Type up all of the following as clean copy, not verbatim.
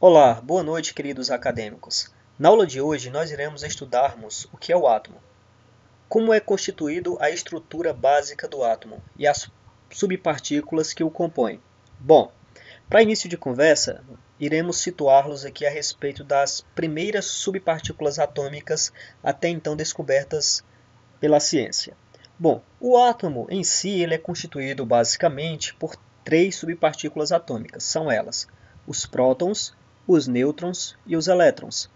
Olá, boa noite, queridos acadêmicos. Na aula de hoje, nós iremos estudarmos o que é o átomo, como é constituído a estrutura básica do átomo e as subpartículas que o compõem. Bom, para início de conversa, iremos situá-los aqui a respeito das primeiras subpartículas atômicas até então descobertas pela ciência. Bom, o átomo em si ele é constituído basicamente por três subpartículas atômicas. São elas os prótons, os nêutrons e os elétrons.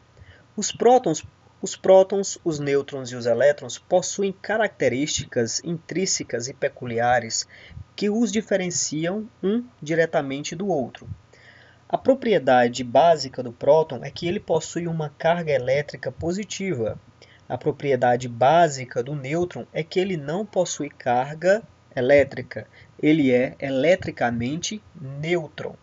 Os prótons, os nêutrons e os elétrons possuem características intrínsecas e peculiares que os diferenciam um diretamente do outro. A propriedade básica do próton é que ele possui uma carga elétrica positiva. A propriedade básica do nêutron é que ele não possui carga elétrica. Ele é eletricamente nêutron.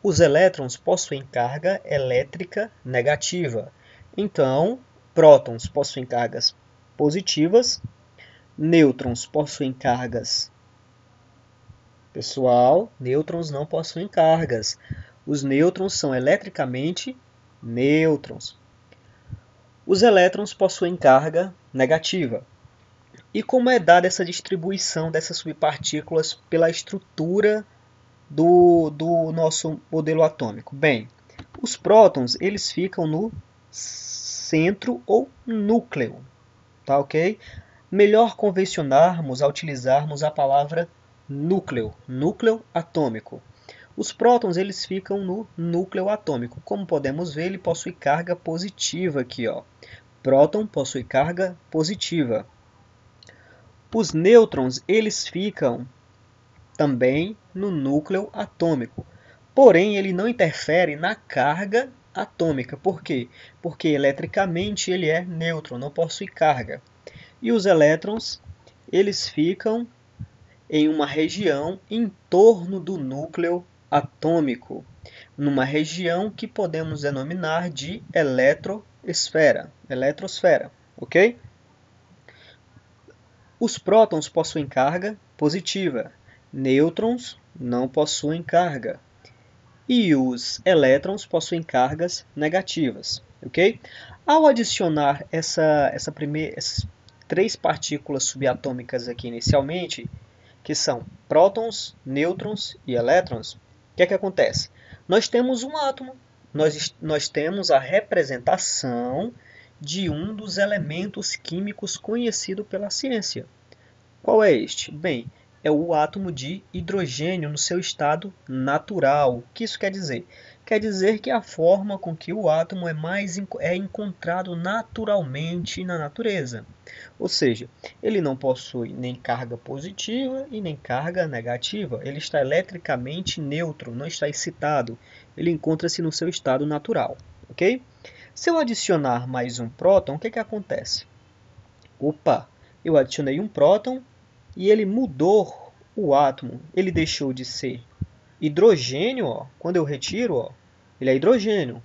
Os elétrons possuem carga elétrica negativa. Então, prótons possuem cargas positivas, nêutrons possuem cargas. Pessoal, nêutrons não possuem cargas. Os nêutrons são eletricamente nêutrons. Os elétrons possuem carga negativa. E como é dada essa distribuição dessas subpartículas pela estrutura do nosso modelo atômico? Bem, os prótons eles ficam no centro ou núcleo, tá ok? Melhor convencionarmos a utilizarmos a palavra núcleo atômico. Os prótons eles ficam no núcleo atômico. Como podemos ver, ele possui carga positiva aqui, ó. Próton possui carga positiva. Os nêutrons eles ficam também no núcleo atômico. Porém, ele não interfere na carga atômica. Por quê? Porque eletricamente ele é nêutron, não possui carga. E os elétrons, eles ficam em uma região em torno do núcleo atômico, numa região que podemos denominar de eletrosfera, ok? Os prótons possuem carga positiva, nêutrons não possuem carga e os elétrons possuem cargas negativas, ok? Ao adicionar essas três partículas subatômicas aqui inicialmente, que são prótons, nêutrons e elétrons, o que é que acontece? Nós temos um átomo, nós temos a representação de um dos elementos químicos conhecido pela ciência. Qual é este? Bem, é o átomo de hidrogênio no seu estado natural. O que isso quer dizer? Quer dizer que a forma com que o átomo é encontrado naturalmente na natureza. Ou seja, ele não possui nem carga positiva e nem carga negativa. Ele está eletricamente neutro, não está excitado. Ele encontra-se no seu estado natural. Ok? Se eu adicionar mais um próton, o que acontece? Opa, eu adicionei um próton e ele mudou o átomo. Ele deixou de ser hidrogênio, ó. Quando eu retiro, ó, ele é hidrogênio.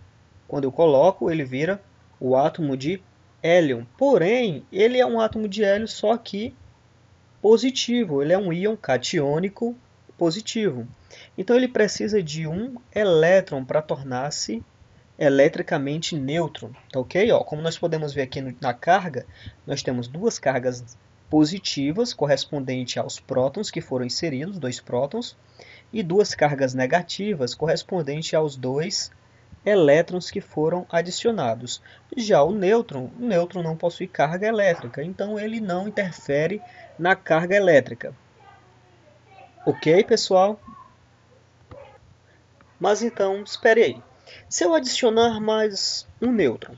Quando eu coloco, ele vira o átomo de hélio. Porém, ele é um átomo de hélio só que positivo. Ele é um íon catiônico positivo. Então, ele precisa de um elétron para tornar-se eletricamente neutro. Tá ok? Ó, como nós podemos ver aqui na carga, nós temos duas cargas positivas, correspondente aos prótons que foram inseridos, 2 prótons, e duas cargas negativas, correspondente aos 2 elétrons que foram adicionados. Já o nêutron não possui carga elétrica, então ele não interfere na carga elétrica. Ok, pessoal? Mas então, espere aí. Se eu adicionar mais um nêutron,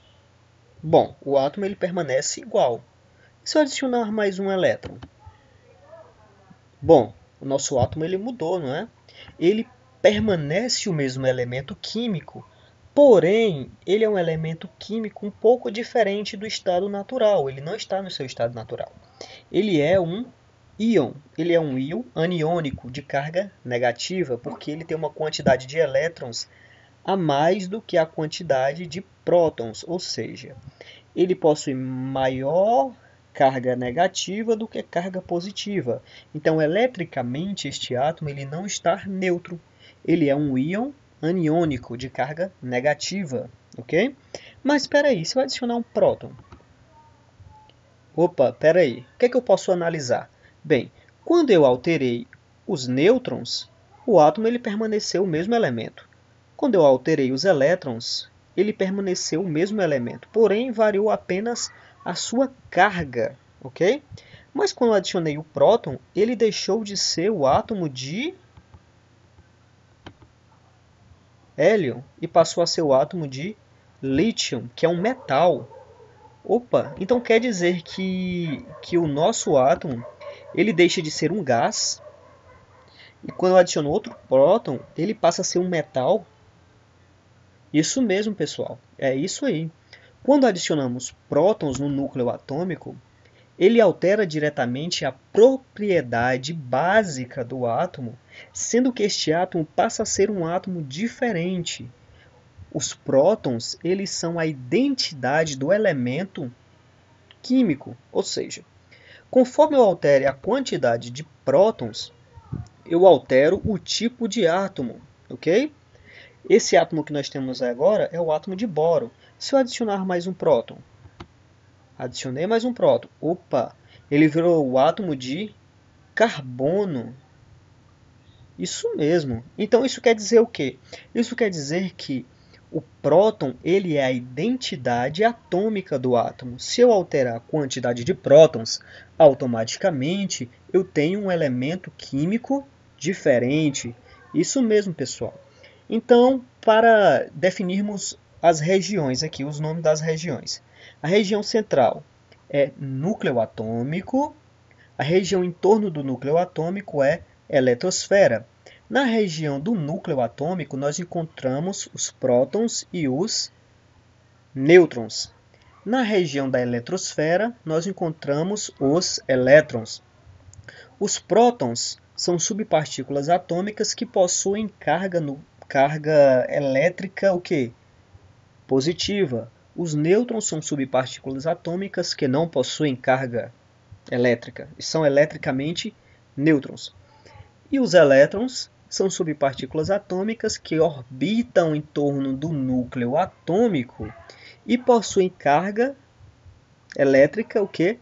bom, o átomo ele permanece igual. Se eu adicionar mais um elétron, bom, o nosso átomo ele mudou, não é? Ele permanece o mesmo elemento químico, porém, ele é um elemento químico um pouco diferente do estado natural. Ele não está no seu estado natural. Ele é um íon. Ele é um íon aniônico de carga negativa, porque ele tem uma quantidade de elétrons a mais do que a quantidade de prótons, ou seja, ele possui maior carga negativa do que carga positiva. Então, eletricamente, este átomo ele não está neutro. Ele é um íon aniônico, de carga negativa, ok? Mas espera aí, se eu adicionar um próton, opa, espera aí, o que é que eu posso analisar? Bem, quando eu alterei os nêutrons, o átomo ele permaneceu o mesmo elemento. Quando eu alterei os elétrons, ele permaneceu o mesmo elemento, porém variou apenas a sua carga, ok? Mas quando eu adicionei o próton, ele deixou de ser o átomo de hélio e passou a ser o átomo de lítio, que é um metal. Opa, então quer dizer que o nosso átomo ele deixa de ser um gás e quando eu adiciono outro próton, ele passa a ser um metal. Isso mesmo, pessoal. É isso aí. Quando adicionamos prótons no núcleo atômico, ele altera diretamente a propriedade básica do átomo, sendo que este átomo passa a ser um átomo diferente. Os prótons, eles são a identidade do elemento químico, ou seja, conforme eu altere a quantidade de prótons, eu altero o tipo de átomo, ok? Esse átomo que nós temos agora é o átomo de boro. Se eu adicionar mais um próton, adicionei mais um próton, opa, ele virou o átomo de carbono. Isso mesmo. Então isso quer dizer o quê? Isso quer dizer que o próton ele é a identidade atômica do átomo. Se eu alterar a quantidade de prótons, automaticamente eu tenho um elemento químico diferente. Isso mesmo, pessoal. Então, para definirmos as regiões aqui, os nomes das regiões. A região central é núcleo atômico, a região em torno do núcleo atômico é eletrosfera. Na região do núcleo atômico, nós encontramos os prótons e os nêutrons. Na região da eletrosfera, nós encontramos os elétrons. Os prótons são subpartículas atômicas que possuem carga elétrica o quê? Positiva. Os nêutrons são subpartículas atômicas que não possuem carga elétrica e são eletricamente nêutrons. E os elétrons são subpartículas atômicas que orbitam em torno do núcleo atômico e possuem carga elétrica o quê?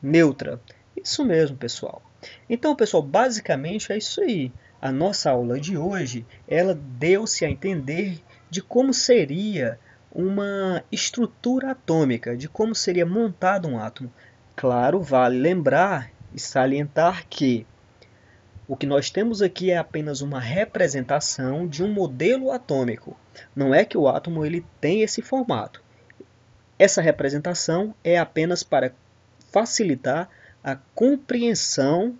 Neutra. Isso mesmo, pessoal. Então, pessoal, basicamente é isso aí. A nossa aula de hoje, ela deu-se a entender de como seria uma estrutura atômica, de como seria montado um átomo. Claro, vale lembrar e salientar que o que nós temos aqui é apenas uma representação de um modelo atômico. Não é que o átomo ele tem esse formato. Essa representação é apenas para facilitar a compreensão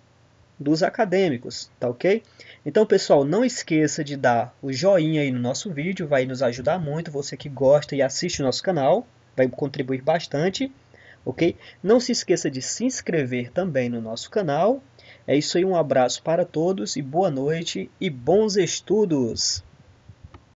dos acadêmicos, tá ok? Então, pessoal, não esqueça de dar o joinha aí no nosso vídeo, vai nos ajudar muito. Você que gosta e assiste o nosso canal, vai contribuir bastante, ok? Não se esqueça de se inscrever também no nosso canal. É isso aí, um abraço para todos e boa noite e bons estudos!